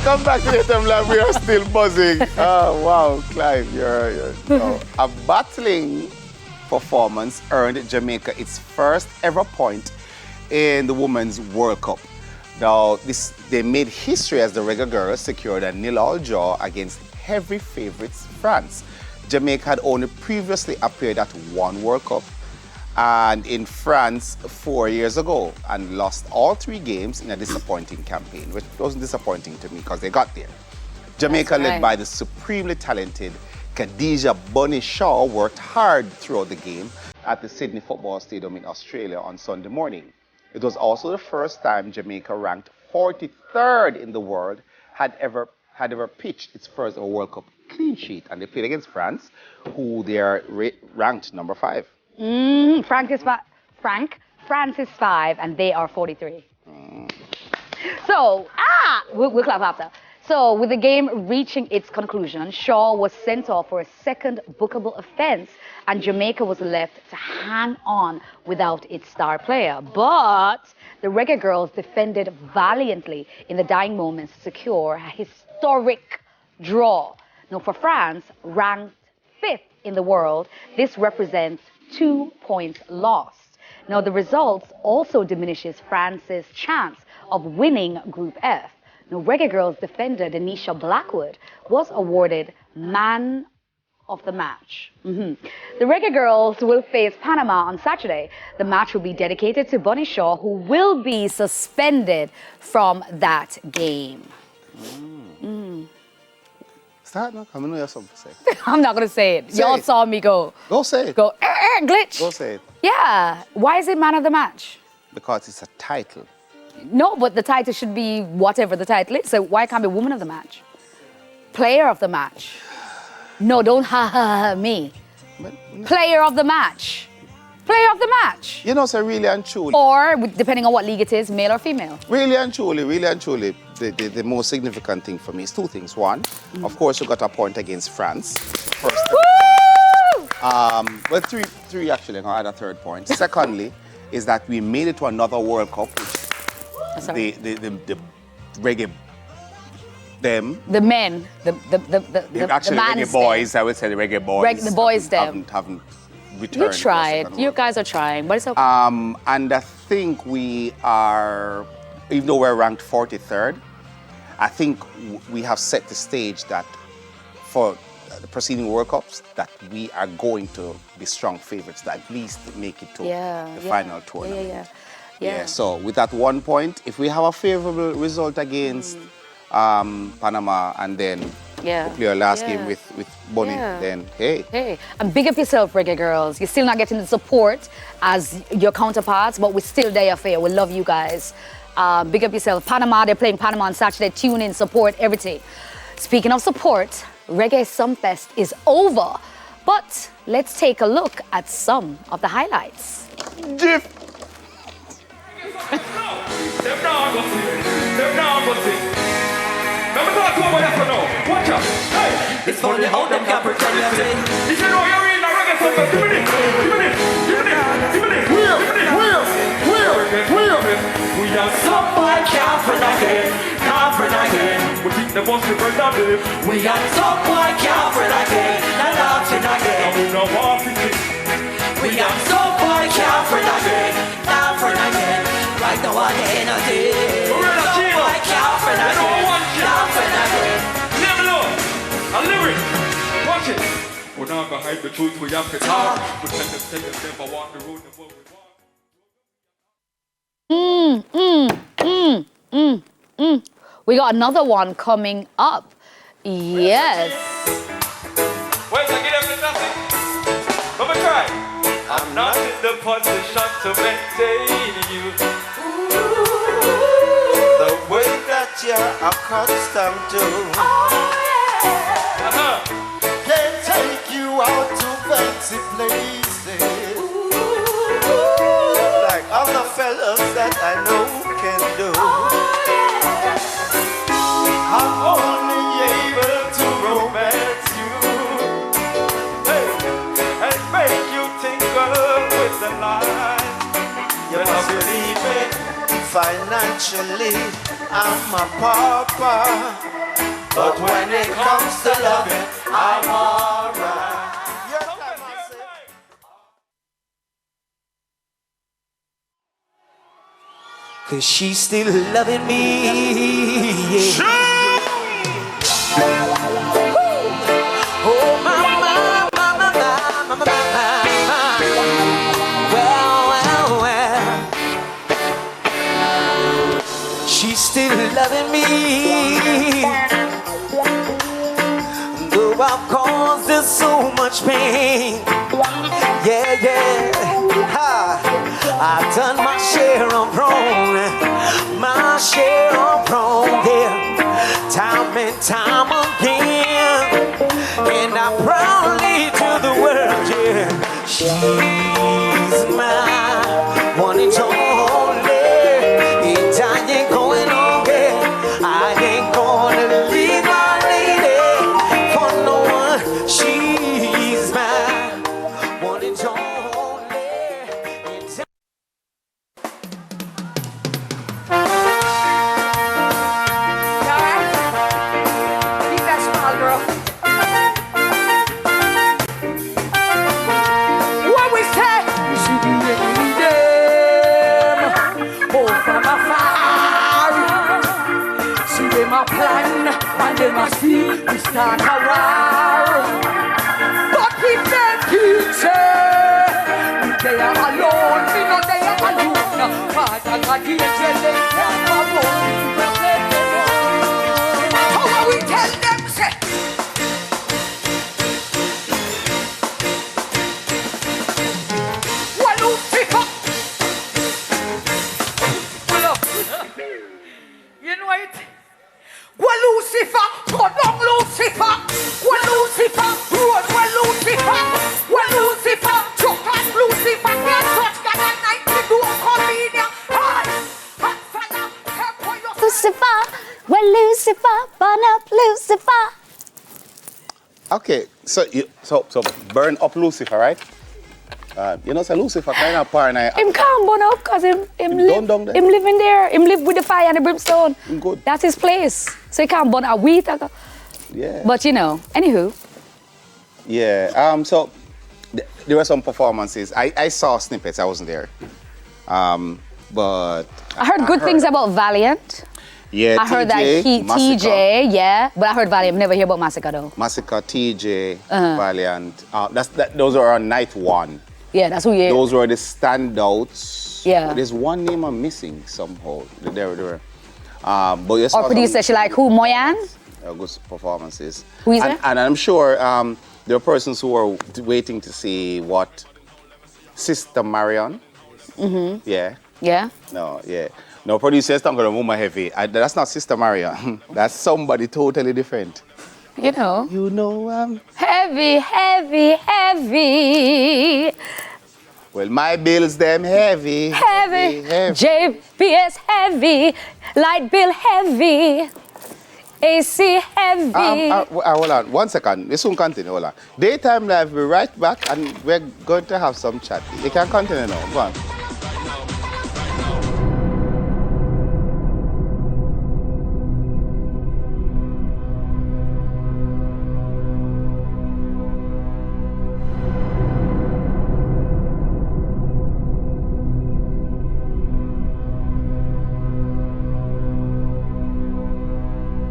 Come back to the time like we are still buzzing. Oh, wow, Clive, you're a battling performance earned Jamaica its first ever point in the Women's World Cup. Now, they made history as the Reggae Girlz secured a 0-0 draw against heavy favorites France. Jamaica had only previously appeared at one World Cup and in France 4 years ago and lost all 3 games in a disappointing campaign, which wasn't disappointing to me because they got there. Jamaica, led by the supremely talented Khadija Bunny Shaw, worked hard throughout the game at the Sydney Football Stadium in Australia on Sunday morning. It was also the first time Jamaica, ranked 43rd in the world, had ever pitched its first World Cup clean sheet, and they played against France, who they are ranked number 5. France is 5, and they are 43. So, we'll clap after. So, with the game reaching its conclusion, Shaw was sent off for a second bookable offense, and Jamaica was left to hang on without its star player. But the Reggae Girlz defended valiantly in the dying moments to secure a historic draw. Now, for France, ranked 5th in the world, this represents 2 points lost. Now, the results also diminishes France's chance of winning Group F. Now, Reggae Girlz defender Denisha Blackwood was awarded Man of the Match. The Reggae Girlz will face Panama on Saturday. The match will be dedicated to Bunny Shaw, who will be suspended from that game. Start now. I know you have something to say. I'm not going to say it. Y'all saw me go. Go say it. Go, glitch. Go say it. Yeah. Why is it Man of the Match? Because it's a title. No, but the title should be whatever the title is. So why can't it be Woman of the Match? Player of the Match. No, don't ha me. Player of the Match. Player of the Match. You know, so really and truly. Or, depending on what league it is, male or female. Really and truly, the most significant thing for me is 2 things. One, of course, we got a point against France. First. Well, three actually, I had a 3rd point. Secondly, is that we made it to another World Cup, which the reggae, them. The men, the actually reggae boys, I would say the reggae boys. The boys, them. Haven't returned. You tried. You guys are trying, but it's okay. And I think we are, even though we're ranked 43rd, I think we have set the stage that for the preceding World Cups that we are going to be strong favorites to at least make it to the final tournament. Yeah. So with that 1 point, if we have a favorable result against Panama and then play our last game with Bunny, then hey. And big up yourself, Reggae Girlz. You're still not getting the support as your counterparts, but we're still there for you. We love you guys. Big up yourself. Panama, they're playing Panama on Saturday. Tune in, support, everything. Speaking of support, Reggae Sumfest is over. But let's take a look at some of the highlights. It's funny how them can pretend you say. If you know you're in a reggae sumfest, give me this. We are some boy can't friend again. We think the most we burn down live. We are some boy can't friend again, not laughing again. And we know what it is. We are some boy can't friend again, not friend again. Right now on the energy. Some boy can't friend again, not friend again. A lyric, watch it. We're not gonna hide the truth, we have to talk. Pretend to say the same, but walk the road and what we want. We got another one coming up. Yes. Wait, I get up to nothing. Let me try. I'm not in the position to maintain you. The way that you're accustomed to. Can't take you out to fancy places like other fellas that I know can do. I'm only able to romance you, And make you tingle with the light. You must believe it financially. I'm a pauper. But when it comes to loving, I'm alright. Cause she's still loving me. Yeah. Oh, mama, mama, mama, mama, mama. Well. She's still loving me. Though I've caused her so much pain. Yeah. I've done my share of wrong, yeah. Time and time again. And I proudly to the world, yeah. She's my one and only. And I ain't going on, yeah. I ain't gonna leave my lady for no one. She's my one and only. I see we start a war, but we can't keep say they are alone, we know they are alone. Father God, he said they can't alone. How we tell them say? Well, Lucifer, you know it. Well, Lucifer, put on Lucifer. Well, Lucifer, run, well, Lucifer. Well, Lucifer, chuck on Lucifer. Can't touch God at night, we do a comedian. Hot fella, help for your Lucifer, well, Lucifer, burn up Lucifer. Okay, so burn up Lucifer, right? You know, so Lucifer kind of paranoid. Him can't burn up because him living there. Him live with the fire and the brimstone. Good. That's his place. So he can't burn a wheat. Yeah. But you know, anywho. Yeah. So there were some performances. I saw snippets. I wasn't there. But I heard good things about Valiant. Yeah, I heard that TJ, yeah. But I heard Valiant. Never hear about Massacre though. Massacre, TJ, Valiant. Those are on night one. Yeah, that's who you. Those were the standouts. Yeah. There's one name I'm missing somehow. There. But you saw or producer, she like who? Moyan? Good performances. Who is that? And I'm sure there are persons who are waiting to see what Sister Marion. Mm-hmm. Yeah. Yeah. No, yeah. No, producers don't gonna move my heavy. That's not Sister Marion. That's somebody totally different. You know. You know I'm heavy. Well, my bills them heavy. JPS heavy. Light bill heavy. AC heavy. Hold on, 1 second. We soon continue. Hold on. Daytime Live, we'll be right back and we're going to have some chat. You can continue now. Go on.